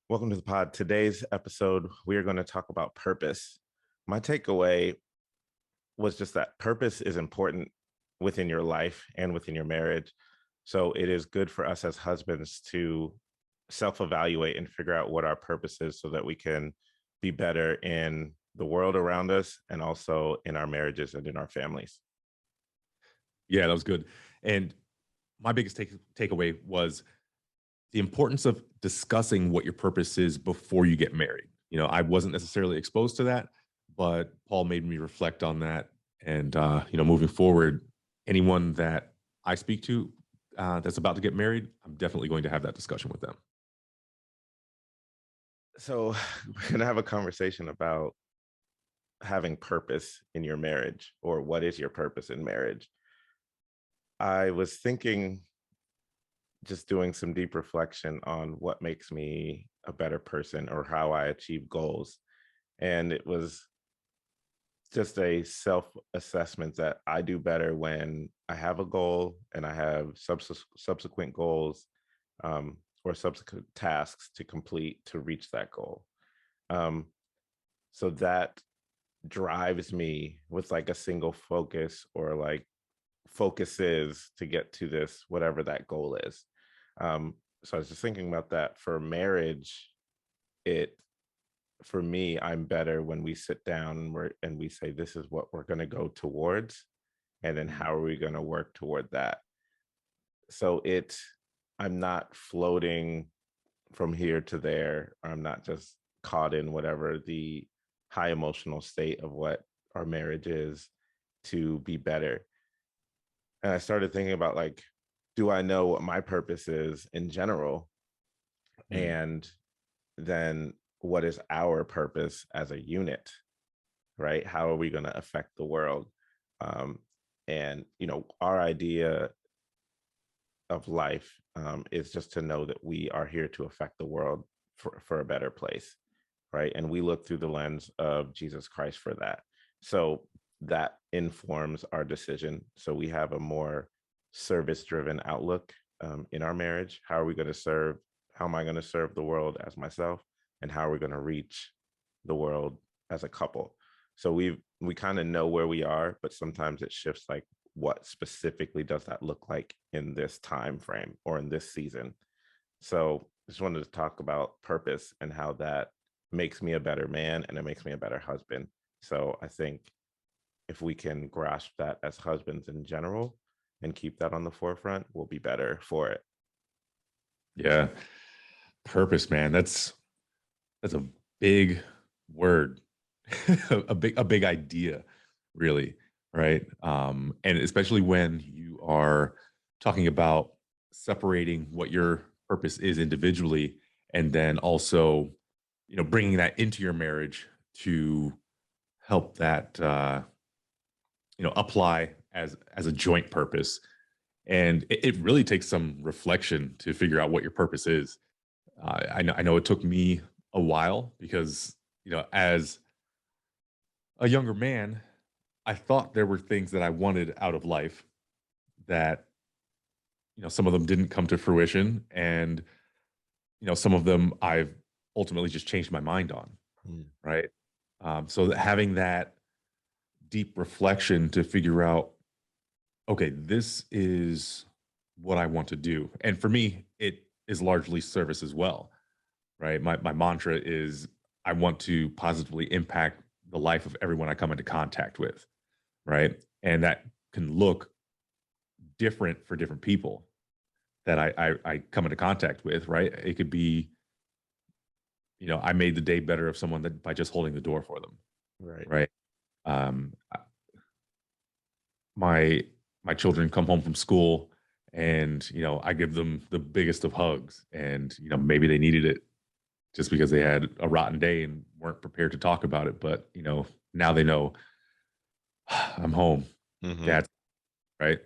Welcome to the pod. Today's episode, we are going to talk about purpose. My takeaway was just that purpose is important within your life and within your marriage. So it is good for us as husbands to self evaluate and figure out what our purpose is so that we can be better in the world around us and also in our marriages and in our families. Yeah, that was good. And my biggest takeaway was the importance of discussing what your purpose is before you get married. I wasn't necessarily exposed to that, but Paul made me reflect on that. And moving forward, anyone that I speak to that's about to get married, I'm definitely going to have that discussion with them. So we're going to have a conversation about having purpose in your marriage, or what is your purpose in marriage. I was thinking, just doing some deep reflection on what makes me a better person or how I achieve goals. And it was just a self assessment that I do better when I have a goal and I have subsequent goals, or subsequent tasks to complete to reach that goal. Um, so that drives me with like a single focus, or like focuses to get to this, whatever that goal is. So I was just thinking about that for marriage. It For me, I'm better when we sit down and we say, this is what we're going to go towards, and then Mhm. how are we going to work toward that. So I'm not floating from here to there. I'm not just caught in whatever the high emotional state of what our marriage is to be better. And I started thinking about, like, do I know what my purpose is in general? Mm. And then what is our purpose as a unit, right? How are we going to affect the world? Um, and, our idea of life is just to know that we are here to affect the world for a better place, right? And we look through the lens of Jesus Christ for that. So that informs our decision. So we have a more service driven outlook in our marriage. How are we going to serve? How am I going to serve the world as myself? And how are we going to reach the world as a couple? So we kind of know where we are, but sometimes it shifts, like, what specifically does that look like in this time frame or in this season? So just wanted to talk about purpose and how that makes me a better man and it makes me a better husband. So I think if we can grasp that as husbands in general and keep that on the forefront, we'll be better for it. Yeah, purpose, man. That's a big word, a big idea, really, right? And especially when you are talking about separating what your purpose is individually, and then also, bringing that into your marriage to help that, apply as a joint purpose. And it really takes some reflection to figure out what your purpose is. I know it took me a while because, as a younger man, I thought there were things that I wanted out of life that, some of them didn't come to fruition. And, some of them I've ultimately just changed my mind on. Mm. Right. So that having that deep reflection to figure out, okay, this is what I want to do. And for me, it is largely service as well. Right. My mantra is I want to positively impact the life of everyone I come into contact with. Right. And that can look different for different people that I come into contact with. Right. It could be, I made the day better of someone that by just holding the door for them. Right. Right. Um, my my children come home from school, and I give them the biggest of hugs, and maybe they needed it just because they had a rotten day and weren't prepared to talk about it. But now they know I'm home, Hmm. dad's right.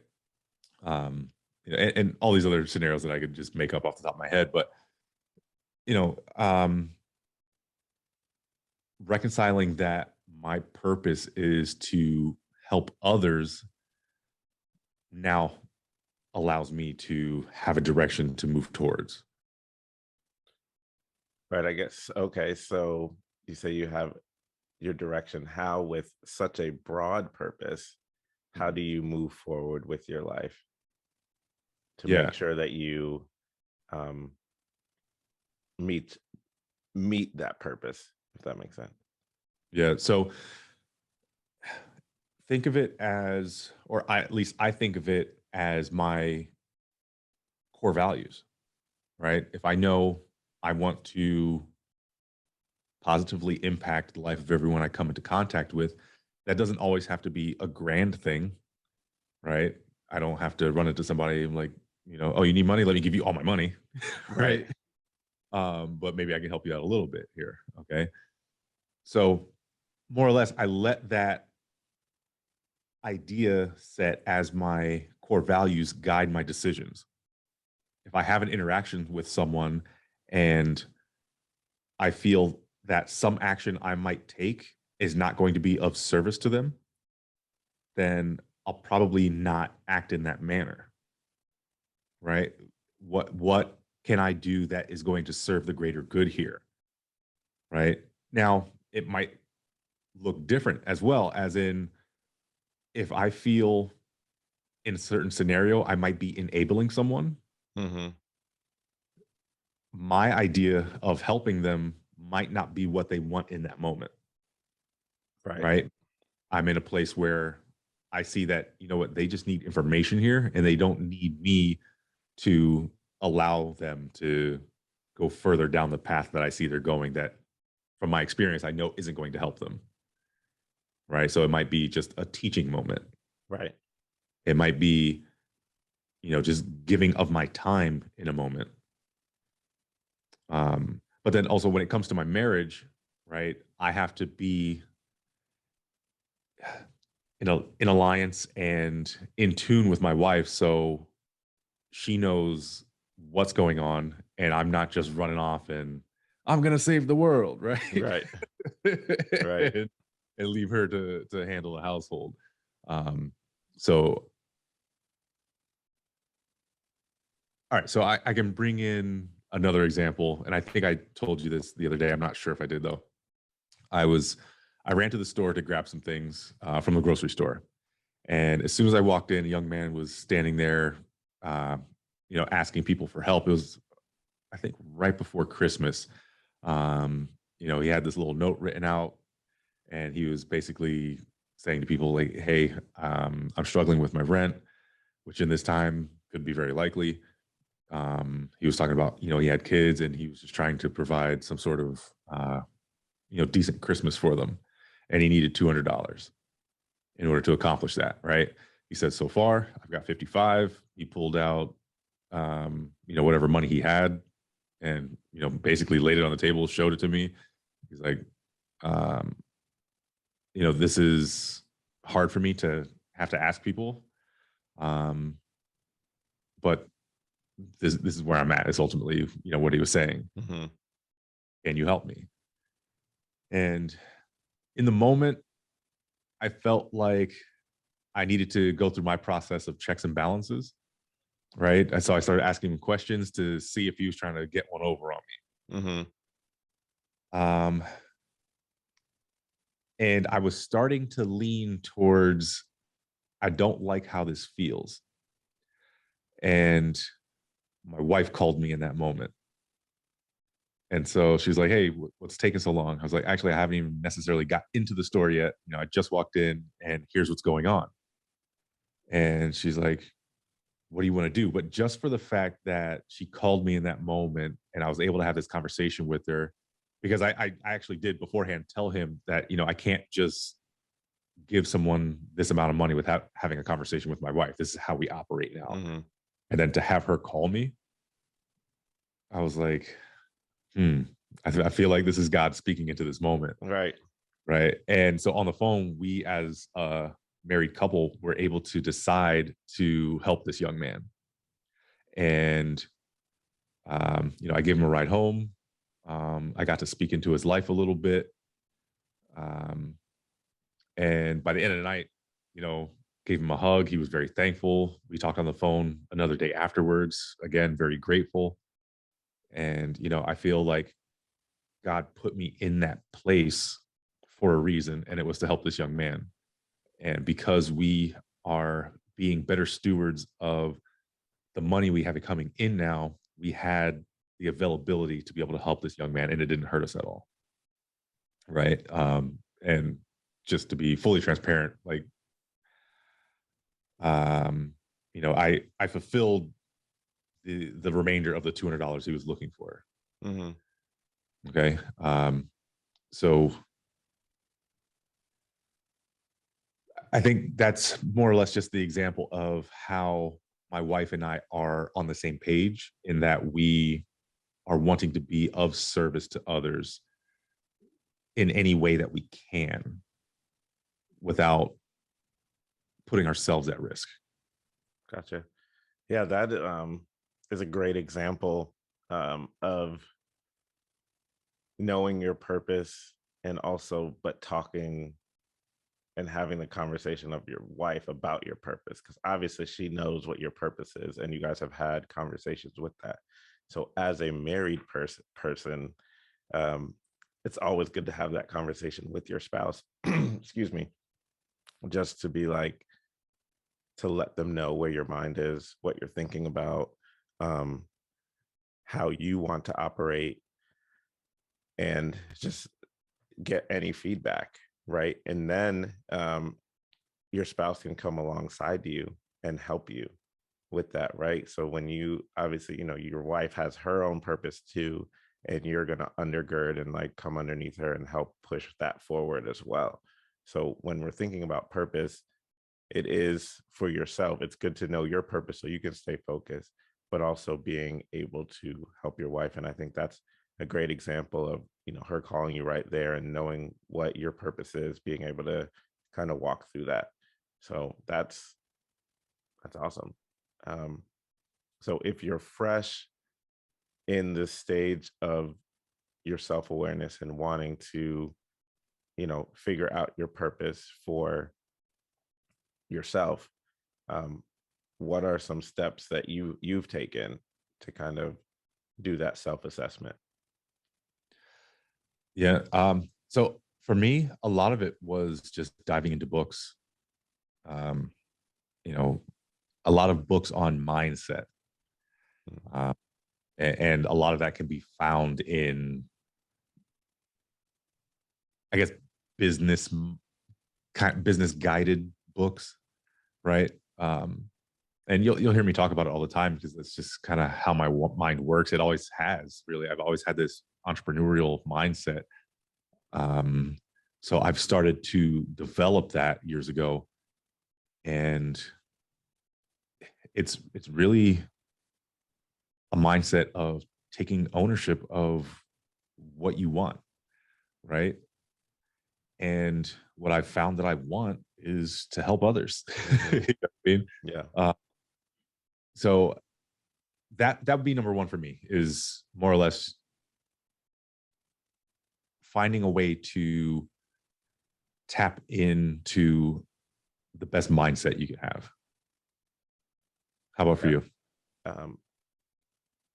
And all these other scenarios that I could just make up off the top of my head. But you know um reconciling that my purpose is to help others now allows me to have a direction to move towards. Right, I guess. Okay, so you say you have your direction. How, with such a broad purpose, how Mhm. do you move forward with your life to make Yeah. sure that you um, meet meet that purpose, if that makes sense? Yeah. So think of it as, or at least I think of it as my core values, right? If I know I want to positively impact the life of everyone I come into contact with, that doesn't always have to be a grand thing, right? I don't have to run into somebody and like, oh, you need money? Let me give you all my money, Right. right? But maybe I can help you out a little bit here. Okay. So more or less, I let that idea set as my core values guide my decisions. If I have an interaction with someone and I feel that some action I might take is not going to be of service to them, then I'll probably not act in that manner, right? What can I do that is going to serve the greater good here, right? Now, it might look different as well, as in if I feel in a certain scenario I might be enabling someone, Hmm. my idea of helping them might not be what they want in that moment, Right. right? I'm in a place where I see that, you know what, they just need information here and they don't need me to allow them to go further down the path that I see they're going that from my experience I know isn't going to help them, right? So it might be just a teaching moment. Right. It might be, just giving of my time in a moment. But then also when it comes to my marriage, right, I have to be in alliance and in tune with my wife so she knows what's going on and I'm not just running off and I'm gonna save the world, right? Right. Right. and, and leave her to handle the household. Um, so all right, so I can bring in another example, and I think I told you this the other day. I'm not sure if I did though. I was I ran to the store to grab some things from the grocery store, and as soon as I walked in, a young man was standing there, uh, asking people for help. It was, I think, right before Christmas. He had this little note written out, and he was basically saying to people like, "Hey, I'm struggling with my rent," which in this time could be very likely. He was talking about, he had kids, and he was just trying to provide some sort of, decent Christmas for them, and he needed $200 in order to accomplish that. Right? He said, "So far, I've got 55." He pulled out, whatever money he had, and basically laid it on the table, showed it to me. He's like, um, this is hard for me to have to ask people, um, but this is where I'm at. Is ultimately, what he was saying. Hmm. Can you help me? And in the moment, I felt like I needed to go through my process of checks and balances, right? And so I started asking him questions to see if he was trying to get one over on Hmm. me. And I was starting to lean towards, I don't like how this feels. And my wife called me in that moment. And so she's like, "Hey, what's taking so long?" I was like, "Actually, I haven't even necessarily got into the store yet. I just walked in and here's what's going on." And she's like, "What do you want to do?" But just for the fact that she called me in that moment and I was able to have this conversation with her, because I actually did beforehand tell him that, I can't just give someone this amount of money without having a conversation with my wife. This is how we operate now. Hmm. And then to have her call me, I was like, hmm, I feel like this is God speaking into this moment. Right. Right. And so on the phone, we as a married couple were able to decide to help this young man. And, I gave him a ride home. I got to speak into his life a little bit. Um, and by the end of the night, you know, gave him a hug. He was very thankful. We talked on the phone another day afterwards. Again, very grateful. And, I feel like God put me in that place for a reason, and it was to help this young man. And because we are being better stewards of the money we have it coming in now, we had the availability to be able to help this young man, and it didn't hurt us at all. Right. And just to be fully transparent, like, um, I fulfilled the remainder of the $200 he was looking for. Hmm. Okay. So I think that's more or less just the example of how my wife and I are on the same page, in that we are wanting to be of service to others in any way that we can without putting ourselves at risk. Gotcha. Yeah, that is a great example of knowing your purpose, and also but talking and having the conversation of your wife about your purpose, because obviously she knows what your purpose is and you guys have had conversations with that. So as a married person, um, it's always good to have that conversation with your spouse. Excuse me. Just to be like, to let them know where your mind is, what you're thinking about, um, how you want to operate, and just get any feedback, right? And then your spouse can come alongside you and help you with that, right? So when you obviously, your wife has her own purpose too, and you're going to undergird and like come underneath her and help push that forward as well. So when we're thinking about purpose, it is for yourself. It's good to know your purpose so you can stay focused, but also being able to help your wife. And I think that's a great example of, her calling you right there and knowing what your purpose is, being able to kind of walk through that. So that's awesome. Um, so if you're fresh in this stage of your self-awareness and wanting to, figure out your purpose for yourself, um, what are some steps that you've taken to kind of do that self-assessment? Yeah. So for me, a lot of it was just diving into books. Um, you know, a lot of books on mindset, Mm. uh, and a lot of that can be found in, I guess, business business guided books, right? And you'll hear me talk about it all the time because that's just kind of how my mind works. It always has, really. I've always had this entrepreneurial mindset. Um, so I've started to develop that years ago, and it's really a mindset of taking ownership of what you want, right? And what I've found that I want is to help others. Hmm. You know what I mean? Yeah. Uh, so that would be number one for me, is more or less finding a way to tap into the best mindset you can have. How about for Yeah. you? Um,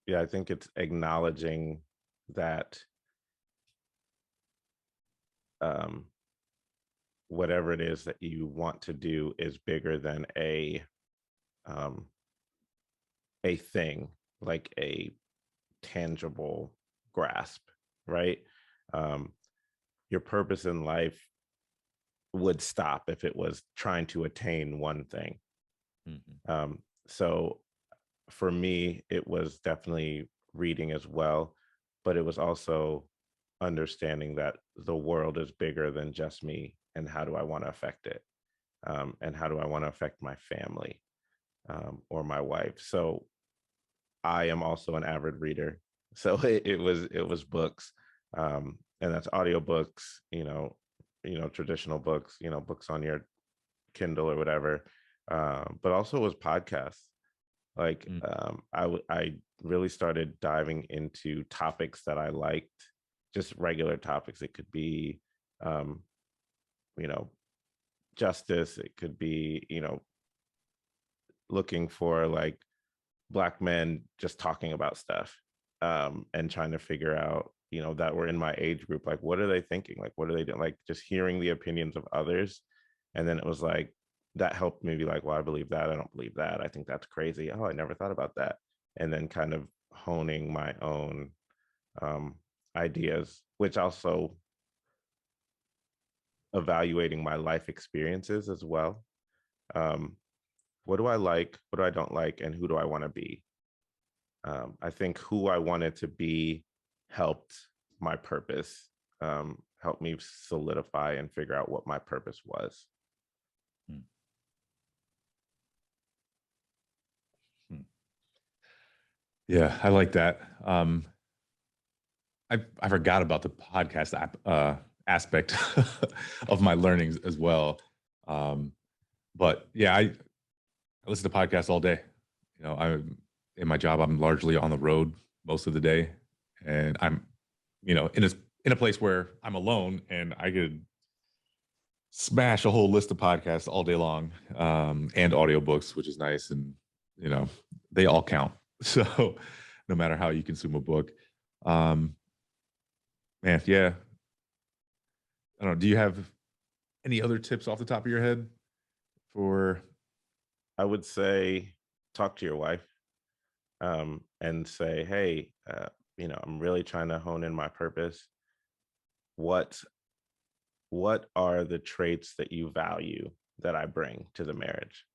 yeah, I think it's acknowledging that um, whatever it is that you want to do is bigger than um, a thing, like a tangible grasp, right? Um, your purpose in life would stop if it was trying to attain one thing. Mhm. So for me, it was definitely reading as well, but it was also understanding that the world is bigger than just me, and how do I want to affect it? And how do I want to affect my family, or my wife? So I am also an avid reader. So it was books, and that's audiobooks, traditional books, books on your Kindle or whatever. But also it was podcasts. Like Mm. I really started diving into topics that I liked, just regular topics. It could be, um, you know, justice. It could be, looking for like Black men just talking about stuff, and trying to figure out that were in my age group, like, what are they thinking? Like, what are they doing? Like, just hearing the opinions of others. And then it was like, that helped me be like, well, I believe that. I don't believe that. I think that's crazy. Oh, I never thought about that. And then kind of honing my own um, ideas, which also evaluating my life experiences as well. Um, what do I like? What do I don't like? And who do I want to be? I think who I wanted to be helped my purpose, helped me solidify and figure out what my purpose was. Hmm. Hmm. Yeah, I like that. I forgot about the podcast aspect of my learnings as well. Um, but yeah, I listen to podcasts all day. I'm in my job. I'm largely on the road most of the day, and I'm, in a place where I'm alone, and I could smash a whole list of podcasts all day long, and audiobooks, which is nice, and you know, they all count. So, no matter how you consume a book, um, man, yeah, I don't know. Do you have any other tips off the top of your head for? I would say talk to your wife, and say, hey, I'm really trying to hone in my purpose. What what are the traits that you value that I bring to the marriage?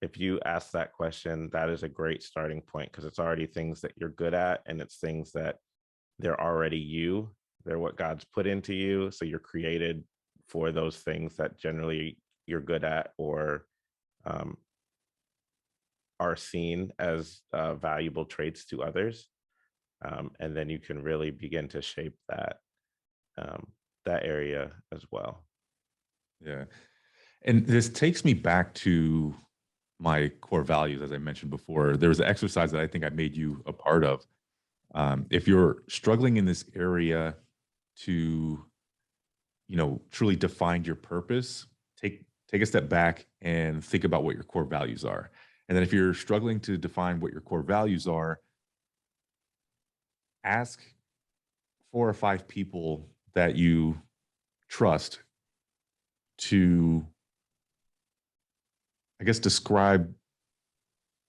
If you ask that question, that is a great starting point because it's already things that you're good at, and it's things that they're already you. They're what God's put into you. So you're created for those things that generally you're good at, or um, are seen as valuable traits to others. And then you can really begin to shape um, that area as well. Yeah, and this takes me back to my core values, as I mentioned before. There was an exercise that I think I made you a part of. If you're struggling in this area to, truly define your purpose, take a step back and think about what your core values are. And then if you're struggling to define what your core values are, ask 4 or 5 people that you trust to, I guess, describe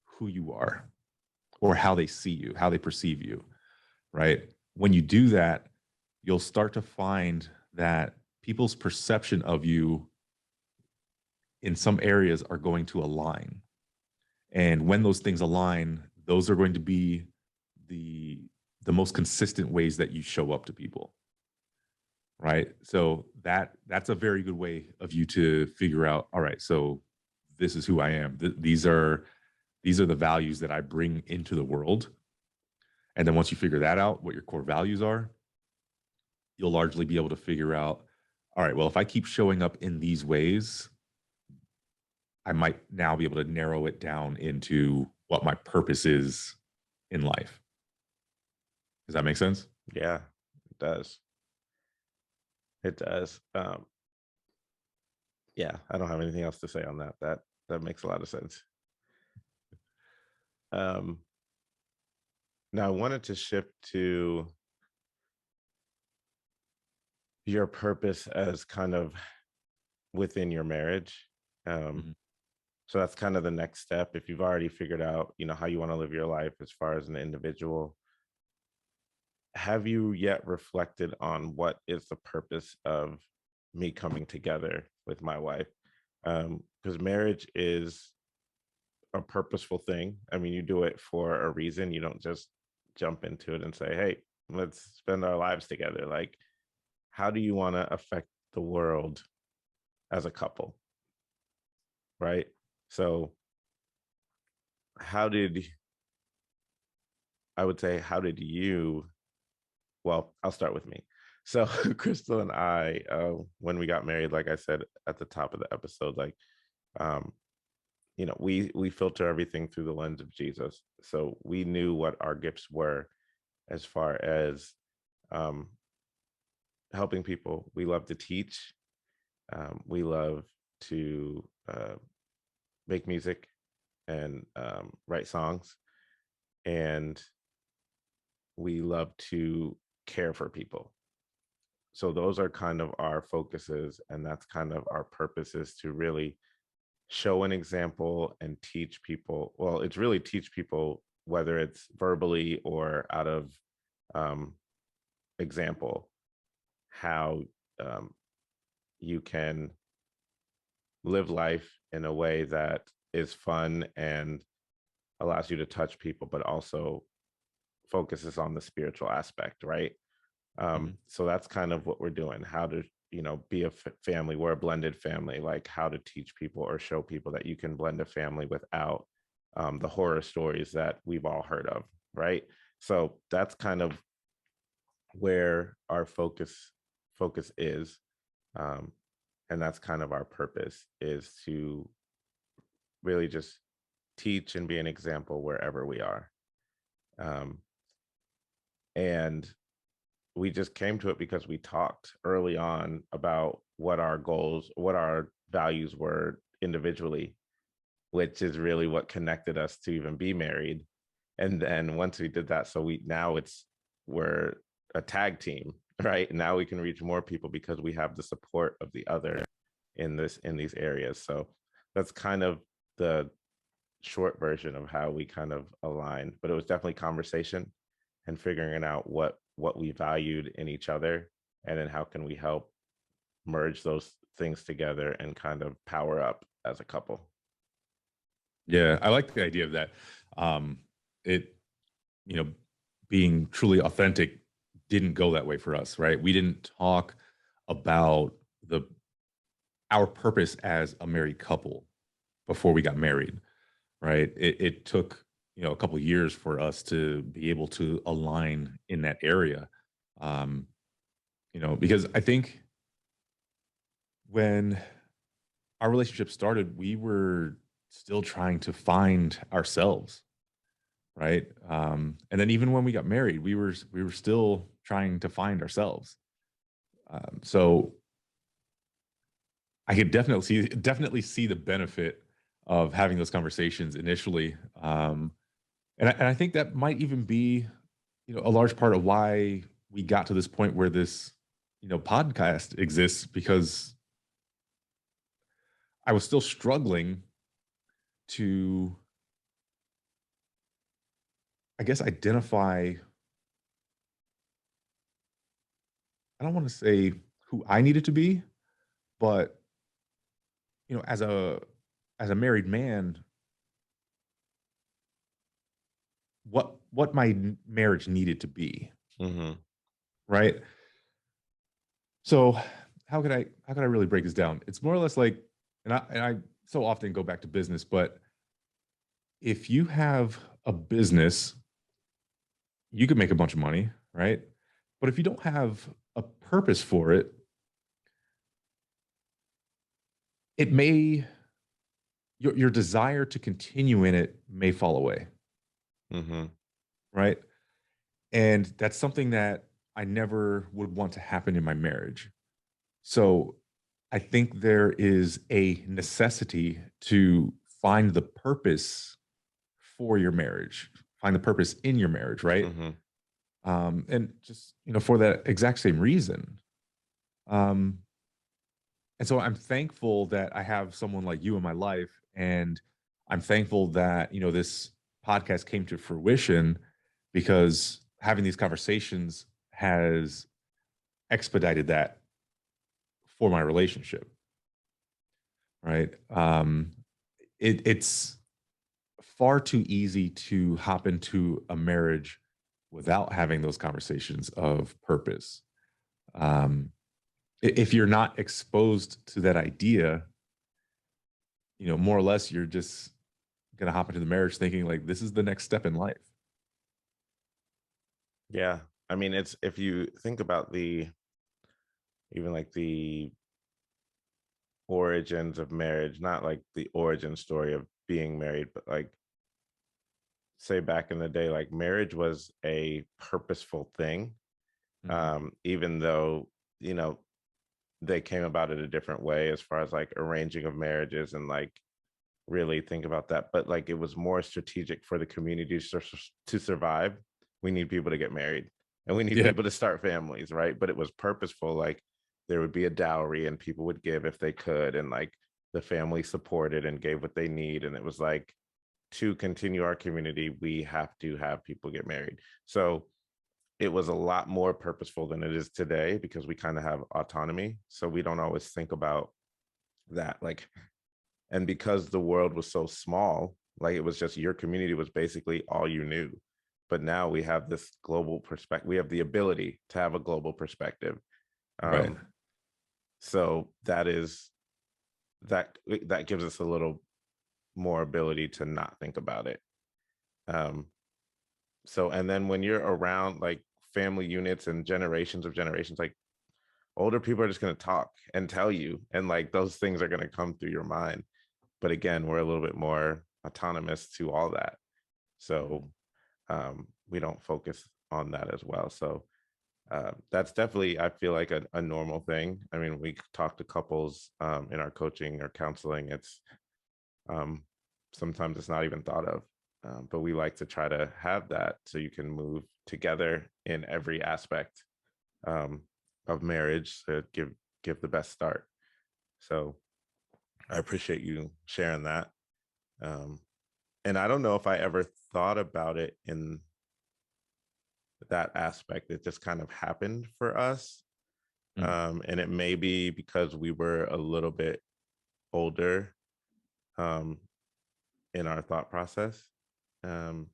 who you are or how they see you, how they perceive you, right? When you do that, you'll start to find that people's perception of you in some areas are going to align. And when those things align, those are going to be the the most consistent ways that you show up to people, right? So that's a very good way of you to figure out, all right, so this is who I am. These are the values that I bring into the world. And then once you figure that out, what your core values are, you'll largely be able to figure out, all right, well, if I keep showing up in these ways, I might now be able to narrow it down into what my purpose is in life. Does that make sense? Yeah, it does. It does. Yeah, I don't have anything else to say on that. That makes a lot of sense. Um, Now I wanted to shift to your purpose as kind of within your marriage. Um, Mhm. so that's kind of the next step. If you've already figured out, how you want to live your life as far as an individual, have you yet reflected on what is the purpose of me coming together with my wife? Because marriage is a purposeful thing. I mean, you do it for a reason. You don't just jump into it and say, hey, let's spend our lives together. Like, how do you want to affect the world as a couple? Right. So, how did how did you, well, I'll start with me. So, Crystal and I, when we got married, like I said at the top of the episode, like, um, we filter everything through the lens of Jesus. So we knew what our gifts were as far as um, helping people. We love to teach. We love to make music and write songs. And we love to care for people. So those are kind of our focuses, and that's kind of our purpose, is to really show an example and teach people. Well, it's really teach people, whether it's verbally or out of um, example, how um, you can live life in a way that is fun and allows you to touch people, but also focuses on the spiritual aspect, right? Mhm. So that's kind of what we're doing. How to, be a family. We're a blended family. Like how to teach people or show people that you can blend a family without the horror stories that we've all heard of, right? So that's kind of where our focus is, um, and that's kind of our purpose, is to really just teach and be an example wherever we are. Um, and we just came to it because we talked early on about what our goals, what our values were individually, which is really what connected us to even be married. And then once we did that, so we're a tag team, right? Now we can reach more people because we have the support of the other in these areas. So that's kind of the short version of how we kind of aligned. But it was definitely conversation and figuring out what we valued in each other, and then how can we help merge those things together and kind of power up as a couple. Yeah, I like the idea of that. It, you know, being truly authentic didn't go that way for us, right? We didn't talk about the our purpose as a married couple before we got married, right? It took, a couple of years for us to be able to align in that area. Um, because I think when our relationship started, we were still trying to find ourselves, right? And then even when we got married, we were still trying to find ourselves. So I could definitely see the benefit of having those conversations initially, and I think that might even be, a large part of why we got to this point where this, podcast exists, because I was still struggling to, I guess, identify. I don't want to say who I needed to be, but as a married man, what my marriage needed to be, Hmm. right? So how could I really break this down? It's more or less like, and I so often go back to business, but if you have a business, you could make a bunch of money, right? But if you don't have a purpose for it, it may your desire to continue in it may fall away, Hmm. right? And that's something that I never would want to happen in my marriage. So I think there is a necessity to find the purpose for your marriage, find the purpose in your marriage, right? Hmm. And just, for that exact same reason. Um, and so I'm thankful that I have someone like you in my life. And I'm thankful that, this podcast came to fruition, because having these conversations has expedited that for my relationship, right? It's far too easy to hop into a marriage without having those conversations of purpose. Um, if you're not exposed to that idea, more or less, you're just gonna hop into the marriage thinking like this is the next step in life. Yeah. I mean, it's, if you think about the, even like the origins of marriage, not like the origin story of being married, but like, say back in the day, like marriage was a purposeful thing. Mhm. Even though, you know, they came about it a different way as far as like arranging of marriages and like really think about that. But like it was more strategic for the community to survive we need people to get married and we need Yeah. people to start families, right? But it was purposeful. Like there would be a dowry and people would give if they could, and like the family supported and gave what they need. And it was like, to continue our community, we have to have people get married. So it was a lot more purposeful than it is today because we kind of have autonomy. So we don't always think about that. Like, and because the world was so small, like it was just your community was basically all you knew. But now we have this global perspective. We have the ability to have a global perspective. Right. Um, so that gives us a little more ability to not think about it. Um, so and then when you're around like family units and generations of generations, like older people are just going to talk and tell you, and like those things are going to come through your mind. But again, we're a little bit more autonomous to all that, so we don't focus on that as well. So that's definitely, I feel like a normal thing. I mean, we talk to couples in our coaching or counseling. It's um, sometimes it's not even thought of, but we like to try to have that so you can move together in every aspect um, of marriage to give the best start. So I appreciate you sharing that. Um, and I don't know if I ever thought about it in that aspect. It just kind of happened for us. Mm. And it may be because we were a little bit older um, in our thought process. Um,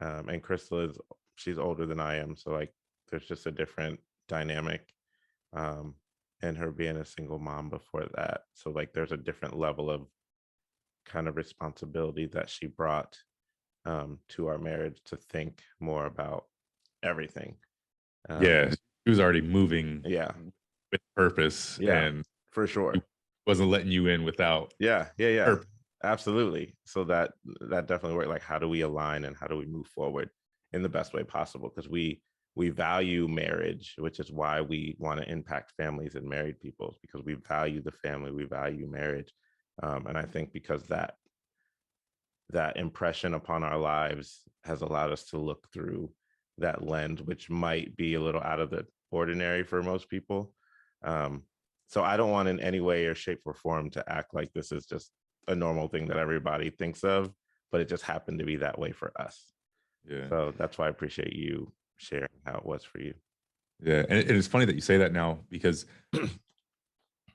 and Crystal is, she's older than I am. So like there's just a different dynamic. Um, and her being a single mom before that. So like there's a different level of kind of responsibility that she brought to our marriage to think more about everything. Yeah. Um, He was already moving yeah, with purpose yeah, and for he sure. wasn't letting you in without Yeah, yeah, yeah, purpose. absolutely. So that definitely worked. Like, how do we align and how do we move forward in the best way possible? Because we value marriage, which is why we want to impact families and married people, because we value the family, we value marriage, and I think because that impression upon our lives has allowed us to look through that lens, which might be a little out of the ordinary for most people. Um, so I don't want in any way or shape or form to act like this is just a normal thing that everybody thinks of, but it just happened to be that way for us. Yeah. So that's why I appreciate you sharing how it was for you. Yeah. And it's funny that you say that now because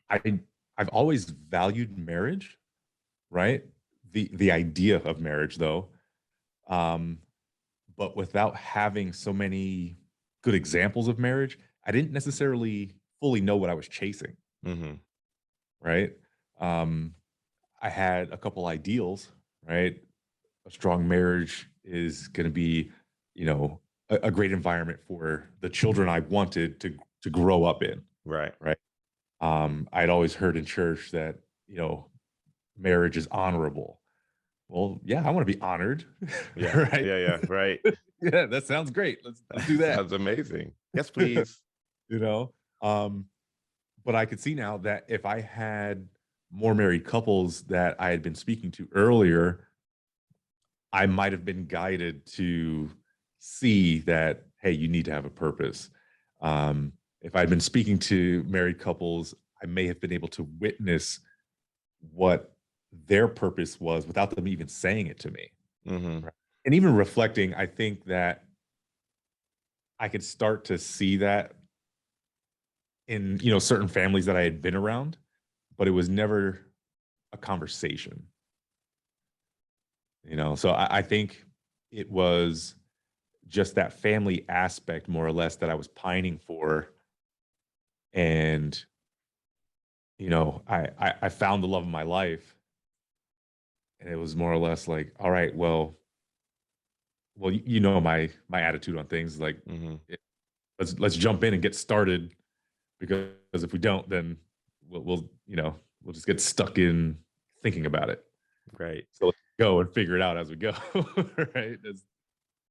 I I've always valued marriage, right? The idea of marriage though. Um, but without having so many good examples of marriage, I didn't necessarily fully know what I was chasing, Mm-hmm. right? Um, I had a couple ideals, right? A strong marriage is going to be, a great environment for the children I wanted to grow up in, Right. right? I'd always heard in church that marriage is honorable. Well, yeah, I want to be honored, Yeah. right? Yeah. Yeah. Right. Yeah, that sounds great. Let's do that. Sounds amazing. Yes, please. you know, um, but I could see now that if I had more married couples that I had been speaking to earlier, I might have been guided to see that, hey, you need to have a purpose. If I'd been speaking to married couples, I may have been able to witness what their purpose was without them even saying it to me. Mm-hmm. Right. And even reflecting, I think that I could start to see that in certain families that I had been around, but it was never a conversation. So I think it was just that family aspect more or less that I was pining for. And, I found the love of my life. And it was more or less like, all right, well, my attitude on things like Mm-hmm. it, let's jump in and get started because if we don't, then we'll just get stuck in thinking about it. Right. So let's go and figure it out as we go. Right.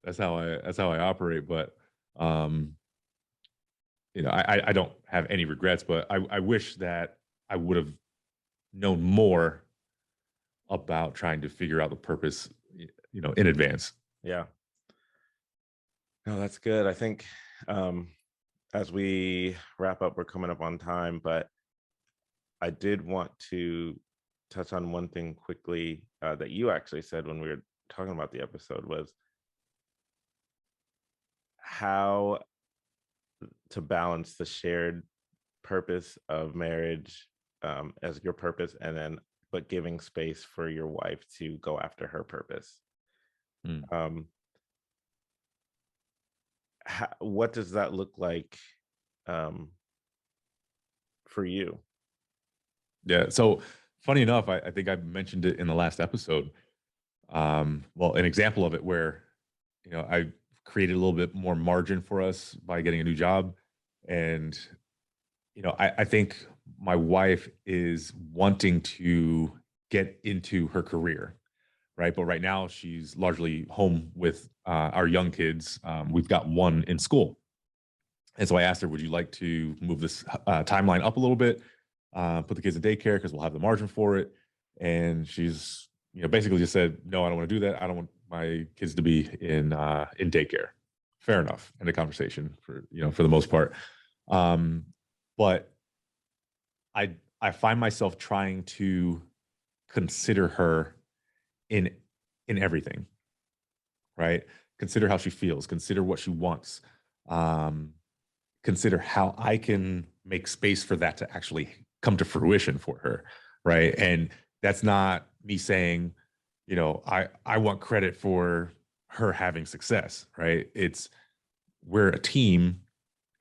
That's how I operate. But um, I don't have any regrets, but I wish that I would have known more about trying to figure out the purpose, in advance. Yeah. No, that's good. I think um, as we wrap up, we're coming up on time, but I did want to touch on one thing quickly that you actually said when we were talking about the episode was how to balance the shared purpose of marriage as your purpose, and then but giving space for your wife to go after her purpose. Mm. Um, what does that look like um, for you? Yeah. So funny enough, I think I mentioned it in the last episode. Well, an example of it where, I created a little bit more margin for us by getting a new job. And, I think my wife is wanting to get into her career, right? But right now she's largely home with our young kids. We've got one in school. And so I asked her, would you like to move this timeline up a little bit, put the kids in daycare because we'll have the margin for it? And she's, basically just said, no, I don't want to do that. I don't want my kids to be in daycare. Fair enough. In the conversation for the most part. Um, but I find myself trying to consider her in in everything, right? Consider how she feels, consider what she wants. Um, Consider how I can make space for that to actually come to fruition for her, right? And that's not me saying, I want credit for her having success, right? It's we're a team,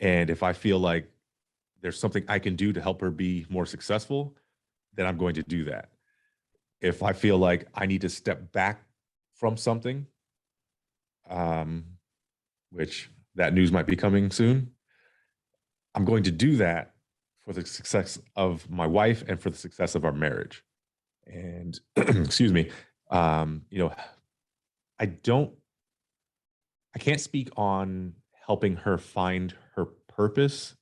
and if I feel like there's something I can do to help her be more successful, then I'm going to do that. If I feel like I need to step back from something, um, which that news might be coming soon, I'm going to do that for the success of my wife and for the success of our marriage. And excuse me, um, you know, I don't, I can't speak on helping her find her purpose,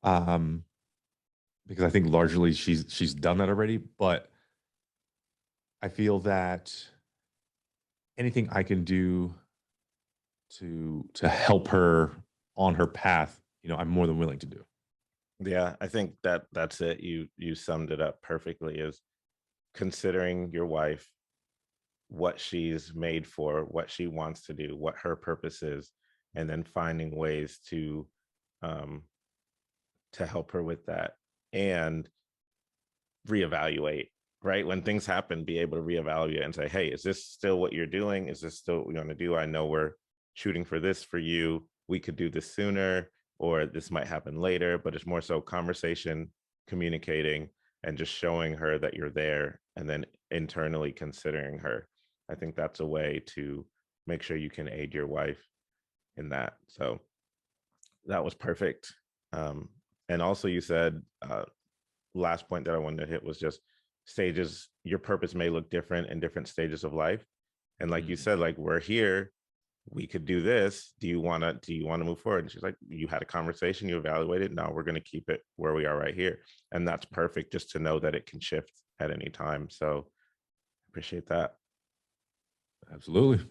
um, because I think largely she's done that already. But I feel that anything I can do to help her on her path, I'm more than willing to do. Yeah, I think that that's it. You summed it up perfectly. Is considering your wife, what she's made for, what she wants to do, what her purpose is, and then finding ways um, to help her with that and reevaluate. Right when things happen, be able to reevaluate and say, "Hey, is this still what you're doing? Is this still what we want to do? I know we're shooting for this for you. We could do this sooner, or this might happen later." But it's more so conversation, communicating, and just showing her that you're there, and then internally considering her. I think that's a way to make sure you can aid your wife in that. So that was perfect. Um, and also, you said last point that I wanted to hit was just stages. Your purpose may look different in different stages of life. And like you Mhm. said, like we're here, we could do this. Do you want to move forward? And she's like, you had a conversation, you evaluated. Now we're going to keep it where we are right here. And that's perfect just to know that it can shift at any time. So appreciate that. Absolutely.